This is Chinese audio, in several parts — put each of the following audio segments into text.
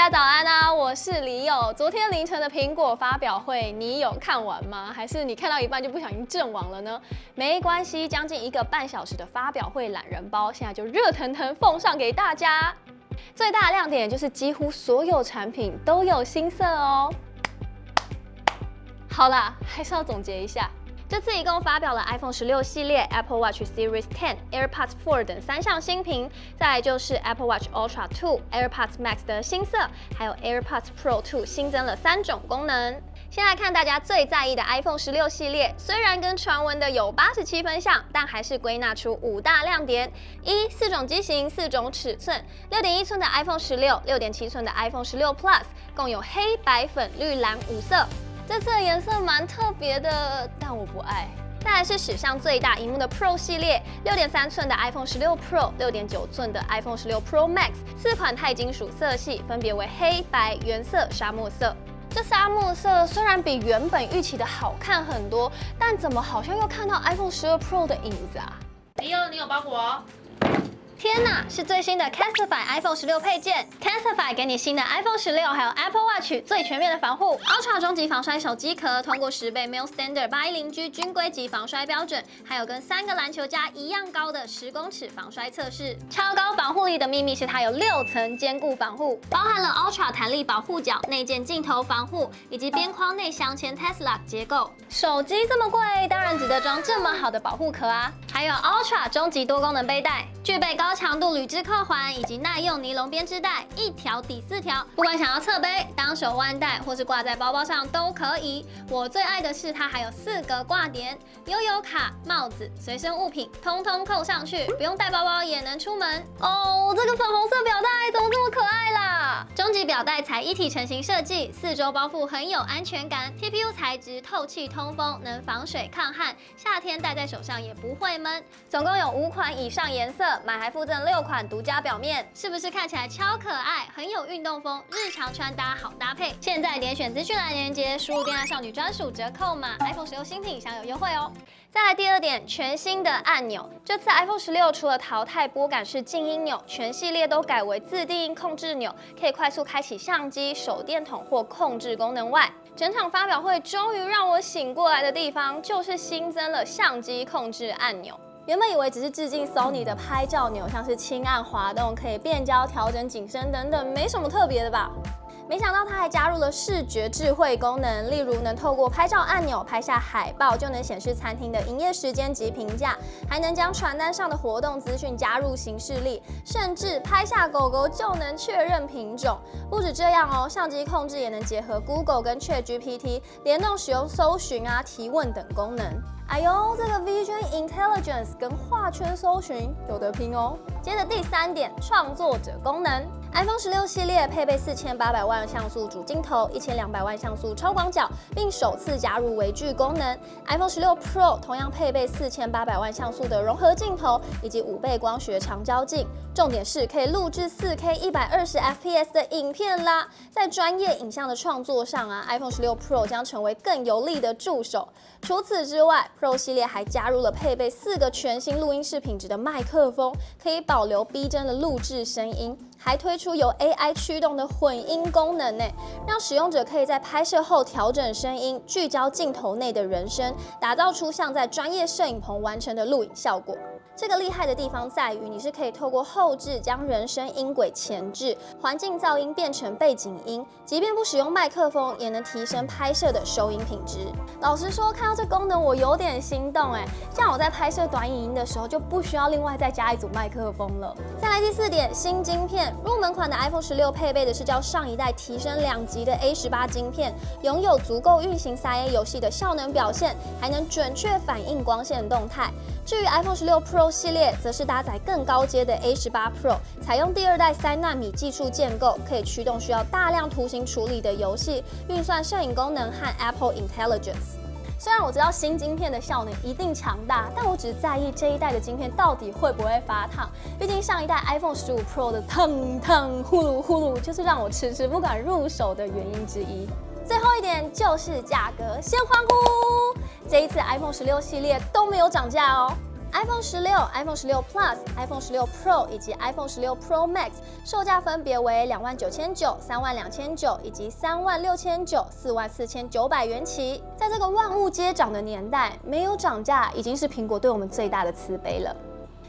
家早安啊！我是李友。昨天凌晨的苹果发表会，你有看完吗？还是你看到一半就不小心阵亡了呢？没关系，将近1个半小时的发表会懒人包，现在就热腾腾奉上给大家。最大的亮点就是几乎所有产品都有新色哦。好啦，还是要总结一下。这次一共发表了 iPhone 16系列、Apple Watch Series 10、AirPods 4等3项新品，再来就是 Apple Watch Ultra 2、AirPods Max 的新色，还有 AirPods Pro 2新增了3种功能。先来看大家最在意的 iPhone 16系列，虽然跟传闻的有87分像，但还是归纳出5大亮点：一、4种机型、4种尺寸，6.1寸的 iPhone 16、6.7寸的 iPhone 16 Plus， 共有黑白粉绿蓝5色。这次的颜色蛮特别的，但我不爱。再来是史上最大萤幕的 Pro 系列，6.3寸的 iPhone 16 Pro、6.9寸的 iPhone 16 Pro Max，4款钛金属色系分别为黑白、原色、沙漠色。这沙漠色虽然比原本预期的好看很多，但怎么好像又看到 iPhone 12 Pro 的影子啊？李友，你有包裹哦。天哪，是最新的 Casetify iPhone 16配件 ，Casetify 给你新的 iPhone 16还有 Apple Watch 最全面的防护 ，Ultra 终极防摔手机壳，通过10倍 Mil Standard 810G 军规级防摔标准，还有跟3个篮球架一样高的10公尺防摔测试。超高防护力的秘密是它有6层坚固防护，包含了 Ultra 弹力保护角、内建镜头防护以及边框内镶嵌 Tesla 结构。手机这么贵，当然值得装这么好的保护壳啊！还有 Ultra 终极多功能背带，具备高强度铝制扣环以及耐用尼龙编织带，1条抵4条，不管想要侧背、当手腕带或是挂在包包上都可以。我最爱的是它还有4个挂点，悠游卡、帽子、随身物品通通扣上去，不用带包包也能出门。哦，这个粉红色表带怎么这么可爱啦？终极表带采一体成型设计，4周包覆很有安全感。TPU 材质透气通风，能防水抗汗，夏天戴在手上也不会闷。总共有5款以上颜色，买还附赠6款独家表面，是不是看起来超可爱，很有运动风，日常穿搭好搭配？现在点选资讯栏链接，输入电爱少女专属折扣码 iPhone 16新品享有优惠哦。再来第2点，全新的按钮。这次 iPhone 16除了淘汰拨杆式静音钮，全系列都改为自定义控制钮，可以快速开启相机、手电筒或控制功能外，整场发表会终于让我醒过来的地方，就是新增了相机控制按钮。原本以为只是致敬 Sony 的拍照钮，像是轻按滑动可以变焦、调整景深等等，没什么特别的吧？没想到它还加入了视觉智慧功能，例如能透过拍照按钮拍下海报，就能显示餐厅的营业时间及评价，还能将传单上的活动资讯加入行事历，甚至拍下狗狗就能确认品种。不止这样哦，相机控制也能结合 Google 跟 ChatGPT 联动使用搜寻啊、提问等功能。哎呦，这个 Vision Intelligence 跟画圈搜寻有得拼哦。接着第3点，创作者功能。iPhone 16系列配备4800万像素主镜头、1200万像素超广角，并首次加入微距功能。iPhone 16 Pro 同样配备4800万像素的融合镜头以及5倍光学长焦镜，重点是可以录制4K 120fps 的影片啦。在专业影像的创作上啊 ，iPhone 16 Pro 将成为更有力的助手。除此之外 ，Pro 系列还加入了配备4个全新录音室品质的麦克风，可以保留逼真的录制声音。还推出由 AI 驱动的混音功能呢，让使用者可以在拍摄后调整声音，聚焦镜头内的人声，打造出像在专业摄影棚完成的录影效果。这个厉害的地方在于，你是可以透过后置将人声音轨前置，环境噪音变成背景音，即便不使用麦克风，也能提升拍摄的收音品质。老实说，看到这功能我有点心动哎，像我在拍摄短影音的时候，就不需要另外再加一组麦克风了。再来第4点，新晶片。入门款的 iPhone 16配备的是较上一代提升2级的 A18 晶片，拥有足够运行 3A 游戏的效能表现，还能准确反映光线动态。至于 iPhone 16 Pro 系列，则是搭载更高阶的 A18 Pro， 采用第2代3纳米技术建构，可以驱动需要大量图形处理的游戏，运算摄影功能和 Apple Intelligence。虽然我知道新晶片的效能一定强大，但我只在意这一代的晶片到底会不会发烫。毕竟上一代 iPhone 15 Pro 的烫烫呼噜呼噜，就是让我迟迟不敢入手的原因之一。最后一点就是价格，先欢呼！这一次 iPhone 16系列都没有涨价哦。iPhone 16、iPhone 16 Plus、iPhone 16 Pro 以及 iPhone 16 Pro Max 售价分别为29900、32900以及36900、44900元起。在这个万物皆涨的年代，没有涨价已经是苹果对我们最大的慈悲了。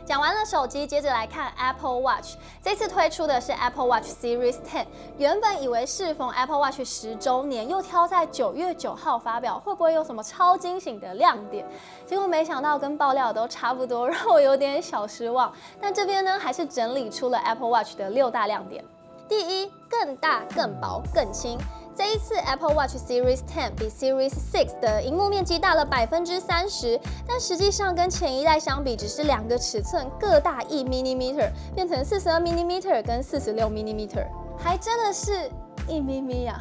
讲完了手机，接着来看 Apple Watch。这次推出的是 Apple Watch Series 10。原本以为适逢 Apple Watch 10周年，又挑在9月9号发表，会不会有什么超惊喜的亮点？结果没想到跟爆料都差不多，让我有点小失望。但这边呢，还是整理出了 Apple Watch 的6大亮点。第一，更大、更薄、更轻。这一次 Apple Watch Series 10比 Series 6的萤幕面积大了30%，但实际上跟前一代相比，只是2个尺寸各大1mm，变成42mm跟46mm，还真的是1mm啊！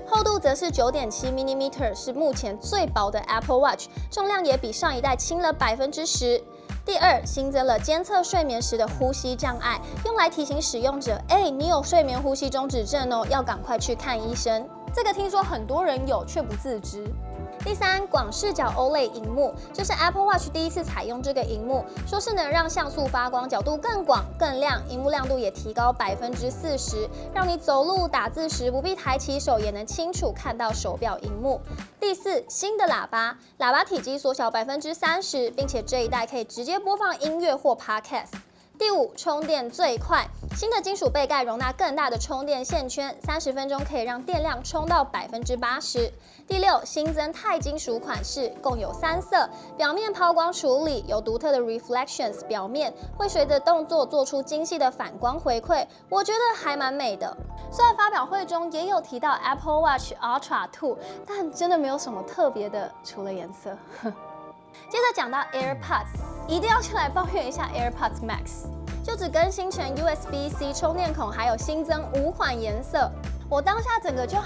厚度则是9.7mm，是目前最薄的 Apple Watch， 重量也比上一代轻了10%。第二，新增了监测睡眠时的呼吸障碍，用来提醒使用者，你有睡眠呼吸中止症哦，要赶快去看医生。这个听说很多人有，却不自知。第三，广视角 OLED 萤幕，这是 Apple Watch 第一次采用这个萤幕，说是能让像素发光角度更广、更亮，萤幕亮度也提高40%，让你走路打字时不必抬起手，也能清楚看到手表萤幕。第四，新的喇叭体积缩小30%，并且这一代可以直接播放音乐或 Podcast。第五，充电最快，新的金属背盖容纳更大的充电线圈，30分钟可以让电量充到80%。第六，新增钛金属款式，共有3色，表面抛光处理，有独特的 reflections 表面，会随着动作做出精细的反光回馈，我觉得还蛮美的。虽然发表会中也有提到 Apple Watch Ultra 2，但真的没有什么特别的，除了颜色。接着讲到 AirPods， 一定要先来抱怨一下 AirPods Max， 就只更新成 USB-C 充电孔，还有新增5款颜色。我当下整个就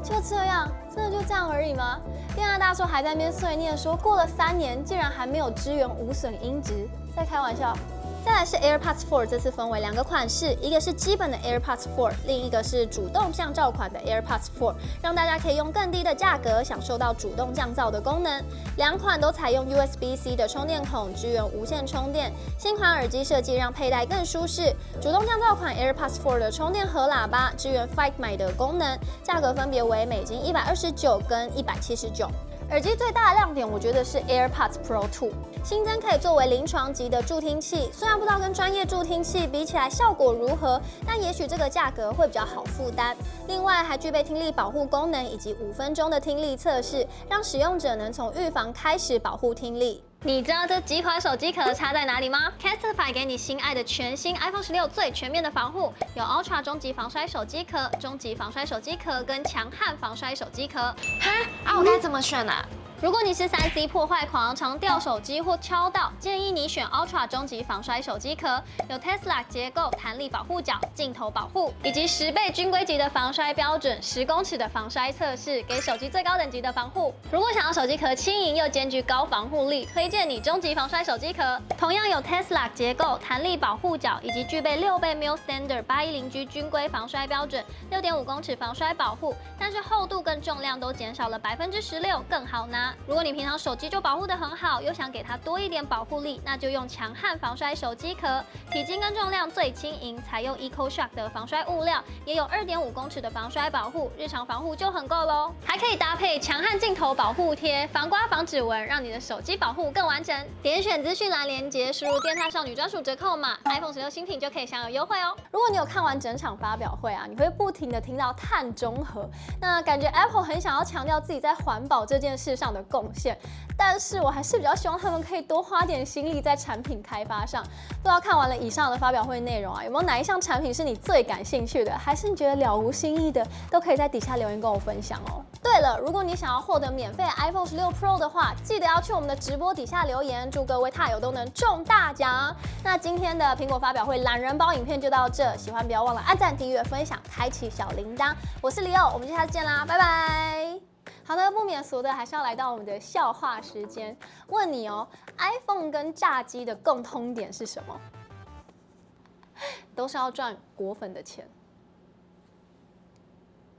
就这样，真的就这样而已吗？电爱大叔还在那边碎念说，过了3年竟然还没有支援无损音质，在开玩笑。再来是 AirPods 4， 这次分为2个款式，一个是基本的 AirPods 4， 另一个是主动降噪款的 AirPods 4， 让大家可以用更低的价格享受到主动降噪的功能。2款都采用 USB-C 的充电孔，支援无线充电。新款耳机设计让佩戴更舒适。主动降噪款 AirPods 4的充电盒喇叭支援 Find My 的功能，价格分别为美金129跟179。耳机最大的亮点，我觉得是 AirPods Pro 2， 新增可以作为临床级的助听器。虽然不知道跟专业助听器比起来效果如何，但也许这个价格会比较好负担。另外还具备听力保护功能以及5分钟的听力测试，让使用者能从预防开始保护听力。你知道这几款手机壳差在哪里吗 ？Casetify 给你心爱的全新 iPhone 16最全面的防护，有 Ultra 终极防摔手机壳、终极防摔手机壳跟强悍防摔手机壳。我该怎么选啊？如果你是3C 破坏狂，常掉手机或敲到，建议你选 Ultra 终极防摔手机壳，有 Tesla 结构、弹力保护角、镜头保护，以及10倍军规级的防摔标准、10公尺的防摔测试，给手机最高等级的防护。如果想要手机壳轻盈又兼具高防护力，推荐你终极防摔手机壳，同样有 Tesla 结构、弹力保护角，以及具备6倍 Mil Standard 810G 军规防摔标准、6.5公尺防摔保护，但是厚度跟重量都减少了16%，更好拿。如果你平常手机就保护得很好，又想给它多一点保护力，那就用强悍防摔手机壳，体积跟重量最轻盈，采用 EcoShock 的防摔物料，也有2.5公尺的防摔保护，日常防护就很够咯。还可以搭配强悍镜头保护贴，防刮防指纹，让你的手机保护更完整。点选资讯栏连结，输入电踏少女专属折扣码 ，iPhone 16新品就可以享有优惠哦。如果你有看完整场发表会啊，你会不停的听到碳中和，那感觉 Apple 很想要强调自己在环保这件事上的贡献，但是我还是比较希望他们可以多花点心力在产品开发上。不知道看完了以上的发表会内容啊，有没有哪一项产品是你最感兴趣的，还是你觉得了无新意的，都可以在底下留言跟我分享哦。对了，如果你想要获得免费的 iPhone 16 Pro 的话，记得要去我们的直播底下留言，祝各位踏友都能中大奖。那今天的苹果发表会懒人包影片就到这，喜欢不要忘了按赞、订阅、分享、开启小铃铛。我是李欧，我们下次见啦，拜拜。好的，不免俗的还是要来到我们的笑话时间。问你哦 ，iPhone 跟炸鸡的共通点是什么？都是要赚果粉的钱。